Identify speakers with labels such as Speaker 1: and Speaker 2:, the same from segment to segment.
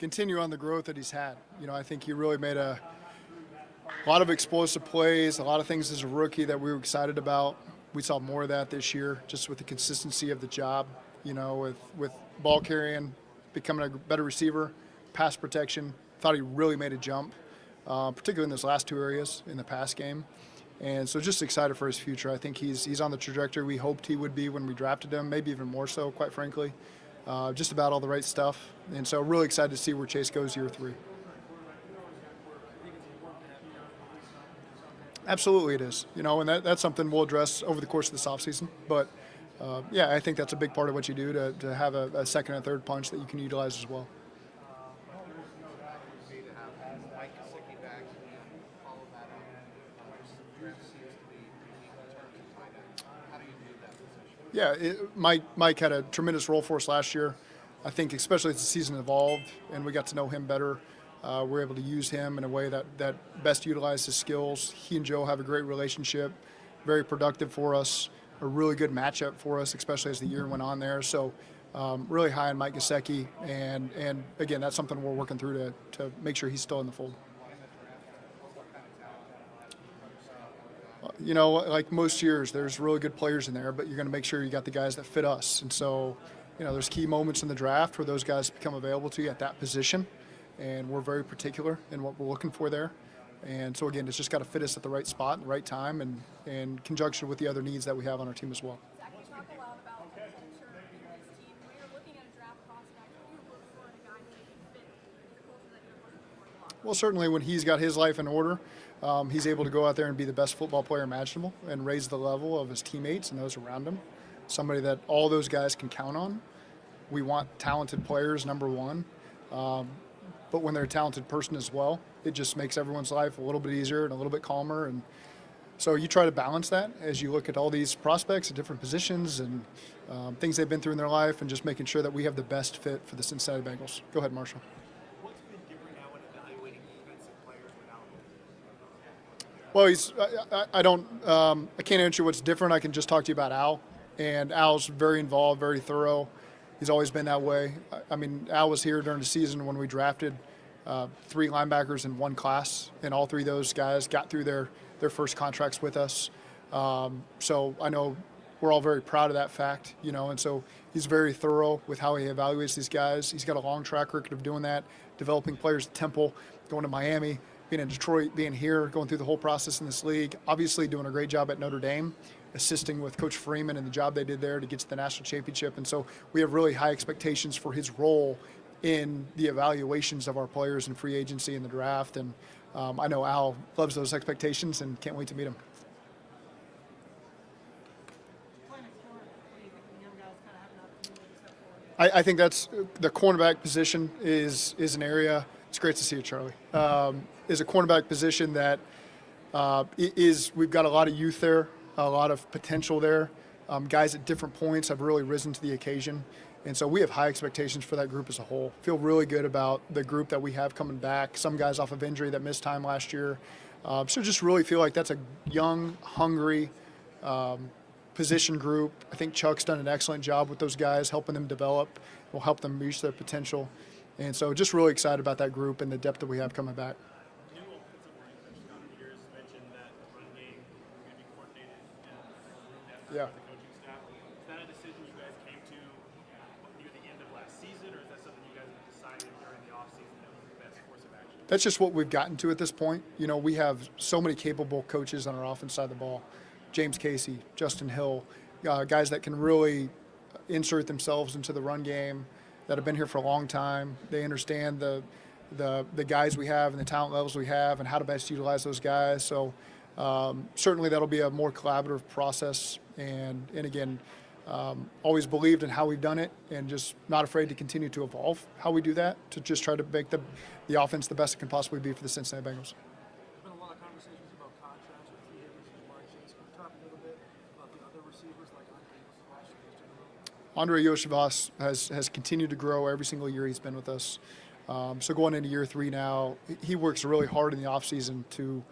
Speaker 1: continue on the growth that he's had. I think he really made a lot of explosive plays, a lot of things as a rookie that we were excited about. We saw more of that this year, just with the consistency of the job, with ball carrying, becoming a better receiver, pass protection. Thought he really made a jump, particularly in those last two areas in the pass game. And so just excited for his future. I think he's on the trajectory we hoped he would be when we drafted him, maybe even more so, quite frankly. Just about all the right stuff. And so really excited to see where Chase goes year 3. Absolutely it is. And that's something we'll address over the course of this offseason. But, I think that's a big part of what you do to have a second and third punch that you can utilize as well. Yeah, Mike had a tremendous role for us last year. I think especially as the season evolved and we got to know him better, we're able to use him in a way that best utilizes his skills. He and Joe have a great relationship, very productive for us, a really good matchup for us, especially as the year went on there. So really high on Mike Gesicki, and again, that's something we're working through to make sure he's still in the fold. Like most years, there's really good players in there, but you're going to make sure you got the guys that fit us. And so, there's key moments in the draft where those guys become available to you at that position, and we're very particular in what we're looking for there. And so, again, it's just got to fit us at the right spot, at the right time, and in conjunction with the other needs that we have on our team as well.
Speaker 2: Zach, you talk a lot about the culture in this team. When you're looking at a draft prospect, who do you look for in a guy that can fit the culture that you're looking for?
Speaker 1: Well, certainly when he's got his life in order, he's able to go out there and be the best football player imaginable and raise the level of his teammates and those around him. Somebody that all those guys can count on. We want talented players, number one. But when they're a talented person as well, it just makes everyone's life a little bit easier and a little bit calmer. And so you try to balance that as you look at all these prospects at different positions and things they've been through in their life, and just making sure that we have the best fit for the Cincinnati Bengals. Go ahead, Marshall.
Speaker 3: What's been different now when evaluating defensive players without?
Speaker 1: Well, I can't answer what's different. I can just talk to you about Al. And Al's very involved, very thorough. He's always been that way. I mean, Al was here during the season when we drafted 3 linebackers in one class, and all 3 of those guys got through their first contracts with us. So I know we're all very proud of that fact, and so he's very thorough with how he evaluates these guys. He's got a long track record of doing that, developing players at Temple, going to Miami, being in Detroit, being here, going through the whole process in this league, obviously doing a great job at Notre Dame, assisting with Coach Freeman and the job they did there to get to the national championship. And so we have really high expectations for his role in the evaluations of our players in free agency and the draft. And I know Al loves those expectations and can't wait to meet him. I think that's the cornerback position is an area. It's great to see you, Charlie. Is a cornerback position that we've got a lot of youth there, a lot of potential there. Guys at different points have really risen to the occasion. And so we have high expectations for that group as a whole. Feel really good about the group that we have coming back. Some guys off of injury that missed time last year. So just really feel like that's a young, hungry position group. I think Chuck's done an excellent job with those guys, helping them develop. Will help them reach their potential. And so just really excited about that group and the depth that we have coming back.
Speaker 3: New offensive line coach Scott Peters mentioned that the run game is going to be coordinated and
Speaker 1: Yeah.
Speaker 3: by the coaching staff. Is that a decision you guys came to near the end of last season, or is that something you guys have decided during the offseason that was the best course of action?
Speaker 1: That's just what we've gotten to at this point. We have so many capable coaches on our offense side of the ball. James Casey, Justin Hill, guys that can really insert themselves into the run game, that have been here for a long time. They understand the guys we have and the talent levels we have and how to best utilize those guys. So certainly that'll be a more collaborative process. And again, always believed in how we've done it and just not afraid to continue to evolve how we do that, to just try to make the offense the best it can possibly be for the Cincinnati Bengals.
Speaker 4: There's been a lot of conversations about contracts with Trey Hendrickson and Marr. Can you talk a little bit about the other receivers like
Speaker 1: Andre Yoshavas has continued to grow every single year he's been with us. So going into year 3 now, he works really hard in the offseason to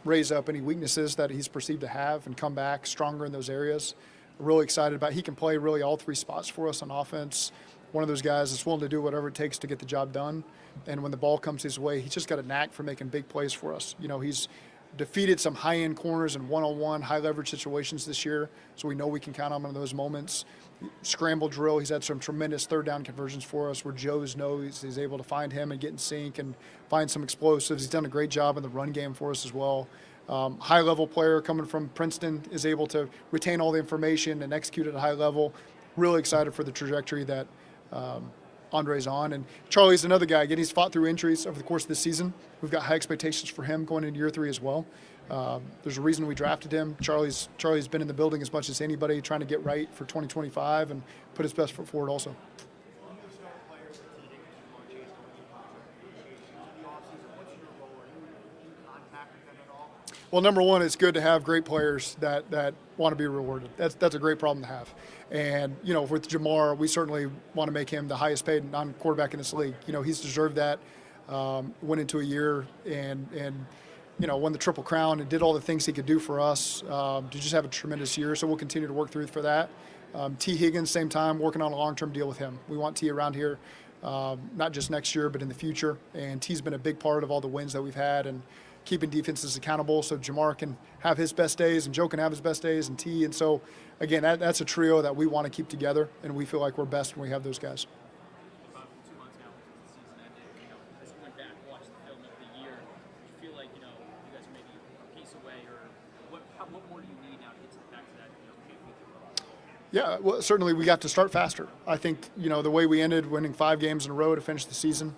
Speaker 1: raise up any weaknesses that he's perceived to have and come back stronger in those areas. Really excited about he can play really all 3 spots for us on offense. one of those guys that's willing to do whatever it takes to get the job done. And when the ball comes his way, he's just got a knack for making big plays for us. He's defeated some high-end corners in one-on-one, high-leverage situations this year, so we know we can count on him in those moments. Scramble drill, he's had some tremendous third-down conversions for us where Joe's knows he's able to find him and get in sync and find some explosives. He's done a great job in the run game for us as well. High-level player coming from Princeton is able to retain all the information and execute at a high level. Really excited for the trajectory that Andre's on. And Charlie's another guy. Again, he's fought through injuries over the course of the season. We've got high expectations for him going into year 3 as well. There's a reason we drafted him. Charlie's been in the building as much as anybody, trying to get right for 2025 and put his best foot forward also. Well, number one, it's good to have great players that want to be rewarded. That's a great problem to have. And, with Marr, we certainly want to make him the highest paid non-quarterback in this league. He's deserved that. Went into a year and won the Triple Crown and did all the things he could do for us to just have a tremendous year. So we'll continue to work through for that. T. Higgins, same time, working on a long-term deal with him. We want T around here, not just next year, but in the future. And T's been a big part of all the wins that we've had and keeping defenses accountable so Jamar can have his best days and Joe can have his best days and T. And so, again, that's a trio that we want to keep together, and we feel like we're best when we have those guys.
Speaker 5: About 2 months now since the season ended, as you went back and watched the film of the year, do you feel like, you guys are maybe a piece away, or what more do you need now to get back to that,
Speaker 1: Yeah, well, certainly we got to start faster. I think, the way we ended winning 5 games in a row to finish the season,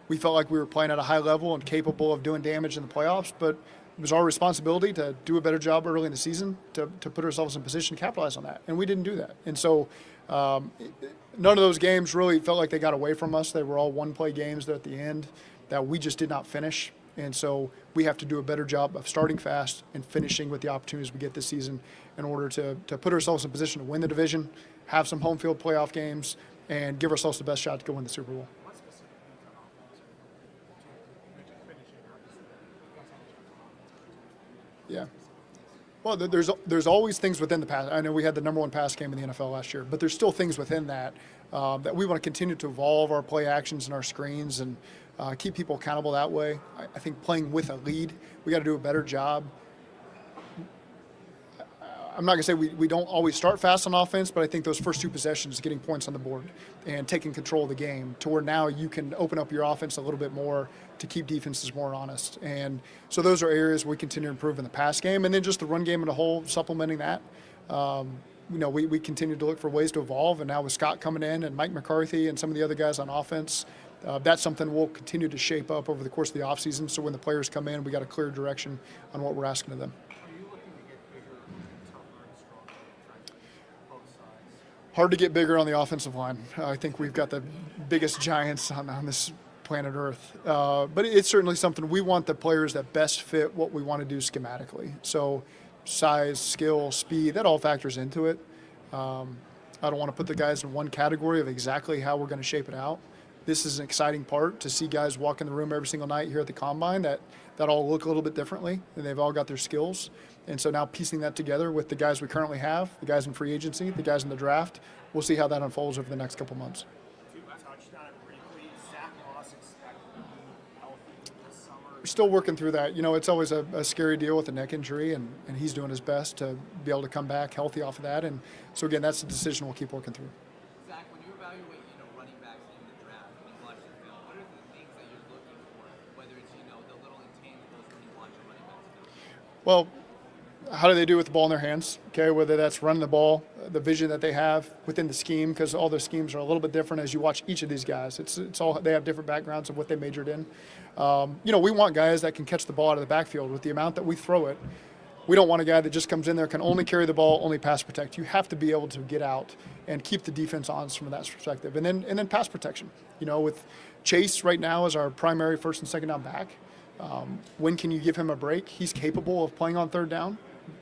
Speaker 1: we felt like we were playing at a high level and capable of doing damage in the playoffs, but it was our responsibility to do a better job early in the season to put ourselves in position to capitalize on that, and we didn't do that. And so none of those games really felt like they got away from us. They were all one-play games at the end that we just did not finish, and so we have to do a better job of starting fast and finishing with the opportunities we get this season in order to put ourselves in position to win the division, have some home field playoff games, and give ourselves the best shot to go win the Super Bowl. Yeah. Well, there's always things within the pass. I know we had the number 1 pass game in the NFL last year, but there's still things within that that we want to continue to evolve our play actions and our screens and keep people accountable that way. I think playing with a lead, we got to do a better job. I'm not going to say we don't always start fast on offense, but I think those first 2 possessions, getting points on the board and taking control of the game to where now you can open up your offense a little bit more to keep defenses more honest. And so those are areas we continue to improve in the pass game. And then just the run game in a whole, supplementing that. We continue to look for ways to evolve. And now with Scott coming in and Mike McCarthy and some of the other guys on offense, that's something we'll continue to shape up over the course of the offseason. So when the players come in, we got a clear direction on what we're asking of them. Hard to get bigger on the offensive line. I think we've got the biggest giants on this planet Earth. But it's certainly something we want the players that best fit what we want to do schematically. So size, skill, speed, that all factors into it. I don't want to put the guys in one category of exactly how we're going to shape it out. This is an exciting part to see guys walk in the room every single night here at the Combine that all look a little bit differently, and they've all got their skills. And so now piecing that together with the guys we currently have, the guys in free agency, the guys in the draft, we'll see how that unfolds over the next couple months. We're still working through that. It's always a scary deal with a neck injury, and he's doing his best to be able to come back healthy off of that. And so, again, that's a decision we'll keep working through.
Speaker 5: Zach, when you evaluate, running backs in the draft and watch the film, what are the things that you're looking for, whether it's, the little intangibles when you watch a running back?
Speaker 1: Well, how do they do with the ball in their hands? Okay, whether that's running the ball, the vision that they have within the scheme, because all their schemes are a little bit different as you watch each of these guys. It's all, they have different backgrounds of what they majored in. We want guys that can catch the ball out of the backfield with the amount that we throw it. We don't want a guy that just comes in there, can only carry the ball, only pass protect. You have to be able to get out and keep the defense honest from that perspective. And then pass protection. With Chase right now as our primary first and second down back, when can you give him a break? He's capable of playing on third down.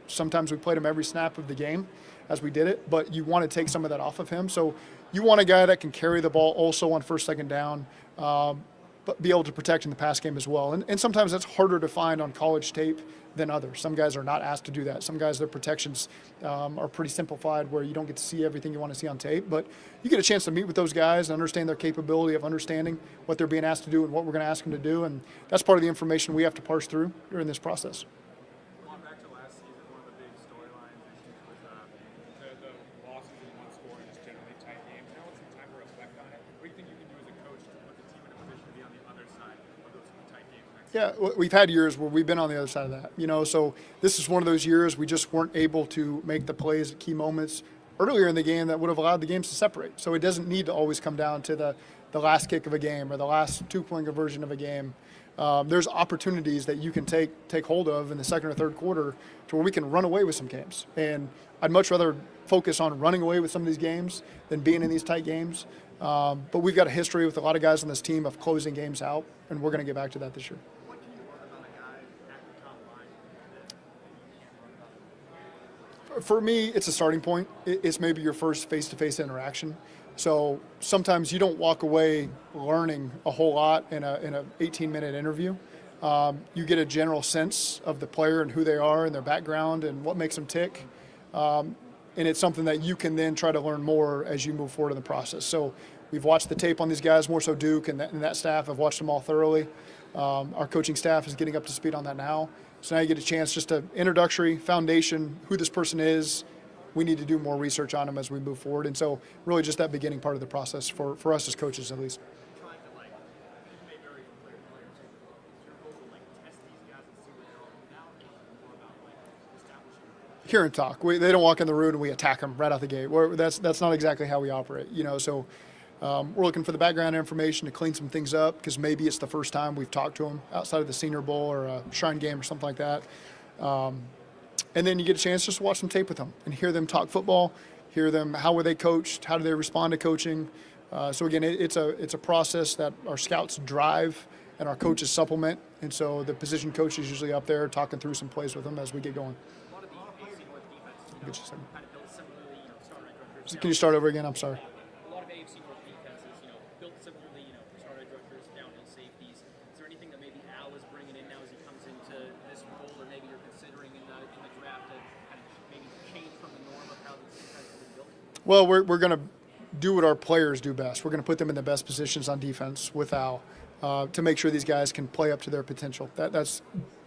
Speaker 1: Sometimes we played him every snap of the game as we did it, but you want to take some of that off of him. So you want a guy that can carry the ball also on first, second down, but but be able to protect in the pass game as well. And sometimes that's harder to find on college tape than others. Some guys are not asked to do that. Some guys, their protections are pretty simplified where you don't get to see everything you want to see on tape. But you get a chance to meet with those guys and understand their capability of understanding what they're being asked to do and what we're going to ask them to do. And that's part of the information we have to parse through during this process.
Speaker 3: Going back to last season, one of the big storylines was the losses in one score and just generally tight games. Now it's some time to reflect on it. What do you think you can do as a coach to put the team in a position to be on the other side of those tight games next
Speaker 1: Yeah, we've had years where we've been on the other side of that, so this is one of those years we just weren't able to make the plays at key moments earlier in the game that would have allowed the games to separate. So it doesn't need to always come down to the last kick of a game or the last 2-point conversion of a game. There's opportunities that you can take hold of in the second or third quarter to where we can run away with some games. And I'd much rather focus on running away with some of these games than being in these tight games. But we've got a history with a lot of guys on this team of closing games out, and we're going to get back to that this year.
Speaker 3: What can you learn about a guy at the top line?
Speaker 1: For me, it's a starting point. It's maybe your first face-to-face interaction. So sometimes you don't walk away learning a whole lot in a 18-minute interview. You get a general sense of the player and who they are and their background and what makes them tick. And it's something that you can then try to learn more as you move forward in the process. So we've watched the tape on these guys, more so Duke and that staff. I've watched them all thoroughly. Our coaching staff is getting up to speed on that now. So now you get a chance, just an introductory foundation, who this person is. We need to do more research on them as we move forward. And so really just that beginning part of the process for us as coaches at least.
Speaker 3: Trying to make very clear players. Is your goal to test these guys and see what they're all about? Or is it more about establishing?
Speaker 1: Hear and talk. They don't walk in the room and we attack them right out the gate. That's not exactly how we operate. So we're looking for the background information to clean some things up because maybe it's the first time we've talked to them outside of the Senior Bowl or a Shrine game or something like that. And then you get a chance just to watch some tape with them and hear them talk football, hear them, how were they coached, how do they respond to coaching. So again, it's a process that our scouts drive and our coaches supplement. And so the position coach is usually up there talking through some plays with them as we get going.
Speaker 5: A lot of the AFC North defenses, kind of built similarly, star edge rushers.
Speaker 1: Can you start over again? I'm sorry.
Speaker 5: A lot of AFC North defenses, built similarly, star edge rushers, downhill safeties. Is there anything that maybe Al is bringing in now as he comes into this role, or maybe you're considering in the draft to kind of maybe change from the norm of how this defense has been built?
Speaker 1: Well, we're going to do what our players do best. We're going to put them in the best positions on defense with Al to make sure these guys can play up to their potential. That's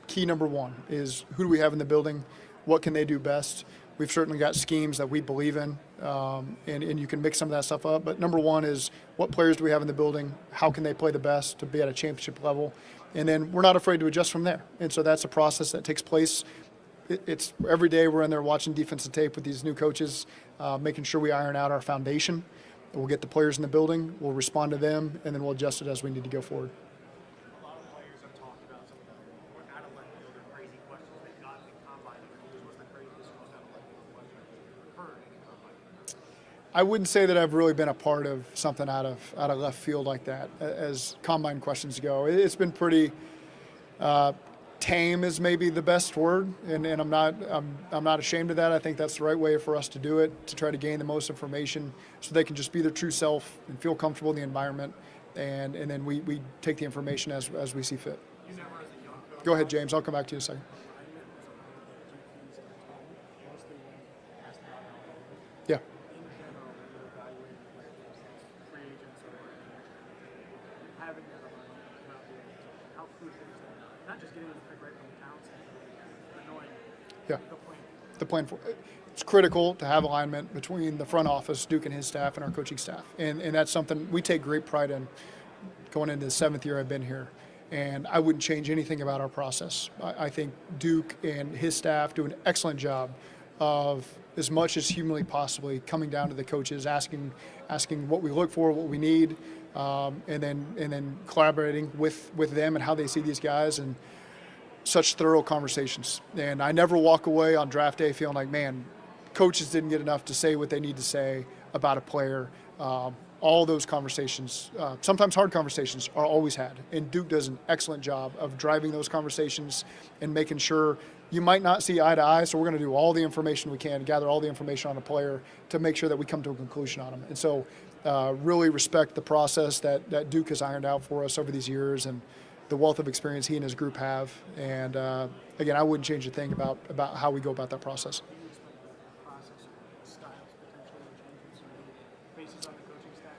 Speaker 1: key number one is who do we have in the building? What can they do best? We've certainly got schemes that we believe in, and you can mix some of that stuff up. But number one is what players do we have in the building? How can they play the best to be at a championship level? And then we're not afraid to adjust from there. And so that's a process that takes place. It's every day we're in there watching defensive tape with these new coaches, making sure we iron out our foundation. We'll get the players in the building, we'll respond to them, and then we'll adjust it as we need to go forward.
Speaker 3: A lot of players have talked about some of the more out of left field or crazy questions they got in the combine. What's the craziest most out of left field question you've heard in the combine?
Speaker 1: I wouldn't say that I've really been a part of something out of left field like that as combine questions go. It's been pretty tame is maybe the best word, and I'm not ashamed of that. I think that's the right way for us to do it, to try to gain the most information so they can just be their true self and feel comfortable in the environment, and then we take the information as we see fit.
Speaker 3: You never as a young coach.
Speaker 1: Go ahead, James. I'll come back to you in a second. Yeah.
Speaker 3: Having that alignment about how crucial is that? Not just getting them to pick right from the talent but knowing
Speaker 1: Yeah.
Speaker 3: the plan.
Speaker 1: The plan for it's critical to have alignment between the front office, Duke and his staff, and our coaching staff, and that's something we take great pride in. Going into the 7th year I've been here, and I wouldn't change anything about our process. I think Duke and his staff do an excellent job of, as much as humanly possibly, coming down to the coaches, asking what we look for, what we need, and then collaborating with them and how they see these guys, and such thorough conversations. And I never walk away on draft day feeling like, man, coaches didn't get enough to say what they need to say about a player. All those conversations, sometimes hard conversations, are always had. And Duke does an excellent job of driving those conversations and making sure you might not see eye to eye, so we're going to do all the information we can, gather all the information on a player to make sure that we come to a conclusion on them. And so really respect the process that Duke has ironed out for us over these years and the wealth of experience he and his group have. And again, I wouldn't change a thing about how we go about that process.
Speaker 4: Do you expect the process or styles potentially to change with some new faces on the coaching staff?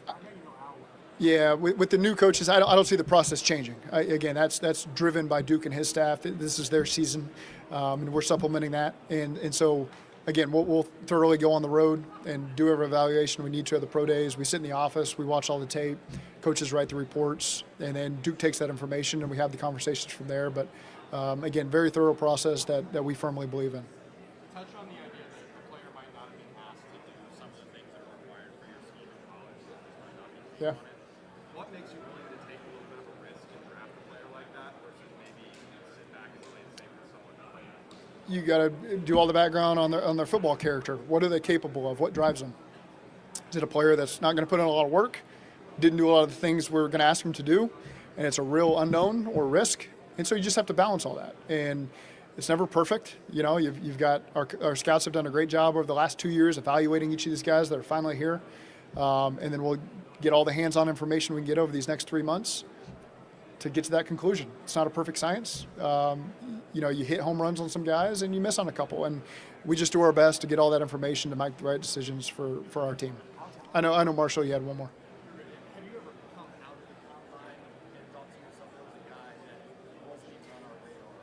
Speaker 4: I know you know Al well.
Speaker 1: Yeah, with the new coaches, I don't see the process changing. Again, that's driven by Duke and his staff. This is their season, and we're supplementing that. And so, again, we'll thoroughly go on the road and do every evaluation we need to at the pro days. We sit in the office, we watch all the tape, coaches write the reports, and then Duke takes that information and we have the conversations from there. But again, very thorough process that we firmly believe in.
Speaker 3: Touch on the idea that the player might not have been asked to do some of the things that are required for your scheme in college. So this might not be
Speaker 1: Yeah.
Speaker 3: on it. What makes you willing to take a little bit of a risk and draft a player like that versus maybe sit back and play it safe with someone that might?
Speaker 1: You got to do all the background on their football character. What are they capable of? What drives them? Is it a player that's not going to put in a lot of work, didn't do a lot of the things we're going to ask him to do, and it's a real unknown or risk? And so you just have to balance all that. And it's never perfect. You know, you've got our scouts have done a great job over the last 2 years evaluating each of these guys that are finally here. And then we'll get all the hands-on information we can get over these next 3 months to get to that conclusion. It's not a perfect science. You know, you hit home runs on some guys and you miss on a couple. And we just do our best to get all that information to make the right decisions for our team. I know, Marshall, you had one more.
Speaker 5: Have you ever come out of the combine and thought to yourself, there was a guy that wasn't even on our radar?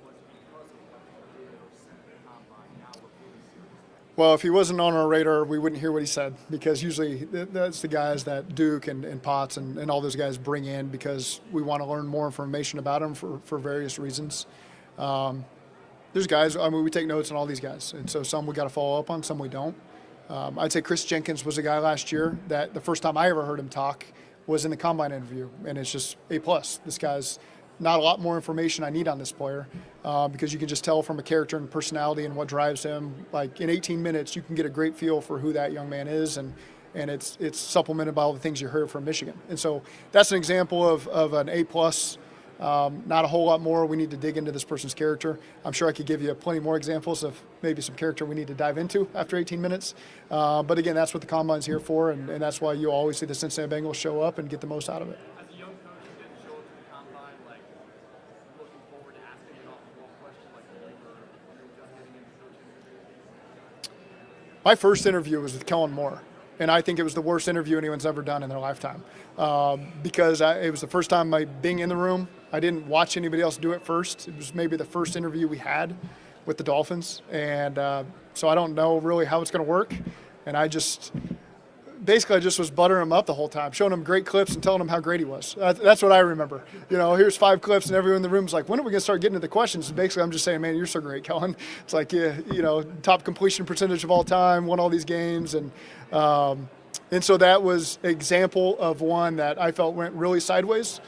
Speaker 5: Was it because of what he did or said in the combine? Now we're really serious.
Speaker 1: Well, if he wasn't on our radar, we wouldn't hear what he said, because usually that's the guys that Duke and Potts and all those guys bring in because we want to learn more information about them for various reasons. There's guys, I mean, we take notes on all these guys, and so some we got to follow up on, some we don't. I'd say Chris Jenkins was a guy last year that the first time I ever heard him talk was in the combine interview, and it's just A+. This guy's not a lot more information I need on this player, because you can just tell from a character and personality and what drives him. Like in 18 minutes, you can get a great feel for who that young man is, and it's supplemented by all the things you heard from Michigan. And so that's an example of an A+. Not a whole lot more. We need to dig into this person's character. I'm sure I could give you plenty more examples of maybe some character we need to dive into after 18 minutes. But again, that's what the Combine's here for, and that's why you always see the Cincinnati Bengals show up and get the most out of it.
Speaker 5: As a young coach who didn't show up to the combine, like looking forward to asking an off-the-wall question like when you were just getting into coaching?
Speaker 1: My first interview was with Kellen Marr, and I think it was the worst interview anyone's ever done in their lifetime, because it was the first time being in the room. I didn't watch anybody else do it first. It was maybe the first interview we had with the Dolphins, and so I don't know really how it's going to work. And I just was buttering him up the whole time, showing him great clips and telling him how great he was. That's what I remember. You know, here's 5 clips, and everyone in the room's like, when are we going to start getting to the questions? And basically, I'm just saying, man, you're so great, Kellen. It's like, yeah, you know, top completion percentage of all time, won all these games. And so that was an example of one that I felt went really sideways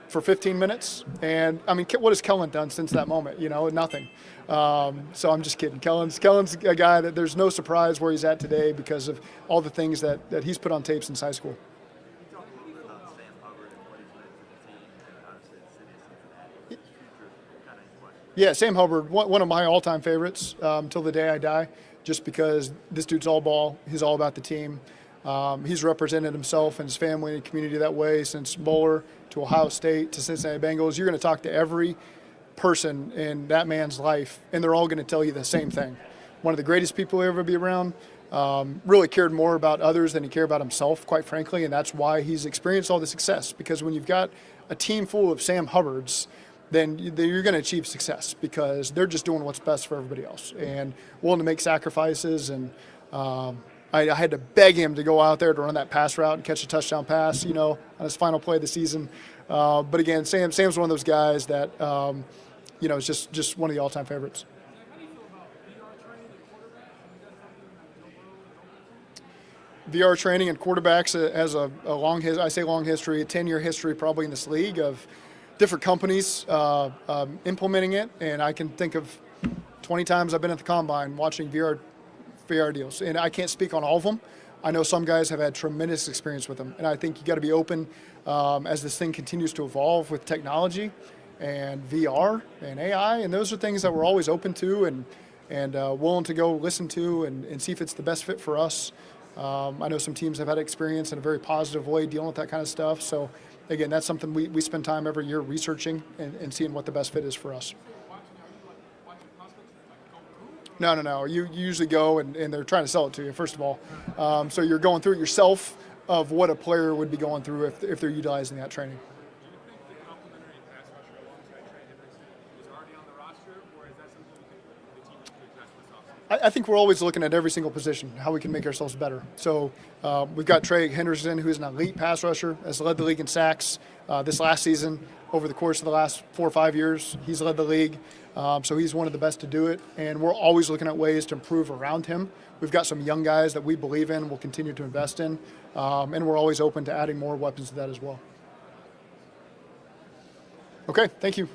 Speaker 1: for 15 minutes. And, I mean, what has Kellen done since that moment? You know, nothing. So I'm just kidding. Kellen's a guy that there's no surprise where he's at today because of all the things that he's put on tape since high school.
Speaker 6: Talk a little bit about Sam Hubbard and what he's meant to the team and how the city of Cincinnati, his future kind of in question.
Speaker 1: Yeah, Sam Hubbard, one of my all-time favorites till the day I die, just because this dude's all ball. He's all about the team. He's represented himself and his family and community that way since Bowler to Ohio State to Cincinnati Bengals. You're going to talk to every person in that man's life, and they're all going to tell you the same thing. One of the greatest people he'll ever be around. Really cared more about others than he cared about himself, quite frankly, and that's why he's experienced all the success. Because when you've got a team full of Sam Hubbards, then you're going to achieve success because they're just doing what's best for everybody else and willing to make sacrifices. And I had to beg him to go out there to run that pass route and catch a touchdown pass, you know, on his final play of the season. But again, Sam's one of those guys that, you know, is just one of the all-time favorites.
Speaker 4: How do you feel about VR training and quarterbacks?
Speaker 1: VR training and quarterbacks has a long history, a 10-year history probably in this league of different companies implementing it. And I can think of 20 times I've been at the Combine watching VR deals. And I can't speak on all of them. I know some guys have had tremendous experience with them. And I think you got to be open as this thing continues to evolve with technology and VR and AI. And those are things that we're always open to and willing to go listen to and see if it's the best fit for us. I know some teams have had experience in a very positive way dealing with that kind of stuff. So, again, that's something we spend time every year researching and seeing what the best fit is for us. No. You usually go and they're trying to sell it to you, first of all. So you're going through it yourself of what a player would be going through if they're utilizing that training.
Speaker 3: Do you think the complementary pass rusher alongside Trey Hendrickson is already on the roster, or is that something you think the team needs to address this offseason?
Speaker 1: I think we're always looking at every single position, how we can make ourselves better. So we've got Trey Hendrickson, who is an elite pass rusher, has led the league in sacks this last season. Over the course of the last 4 or 5 years, he's led the league. So he's one of the best to do it. And we're always looking at ways to improve around him. We've got some young guys that we believe in, we'll continue to invest in. And we're always open to adding more weapons to that as well. Okay, thank you.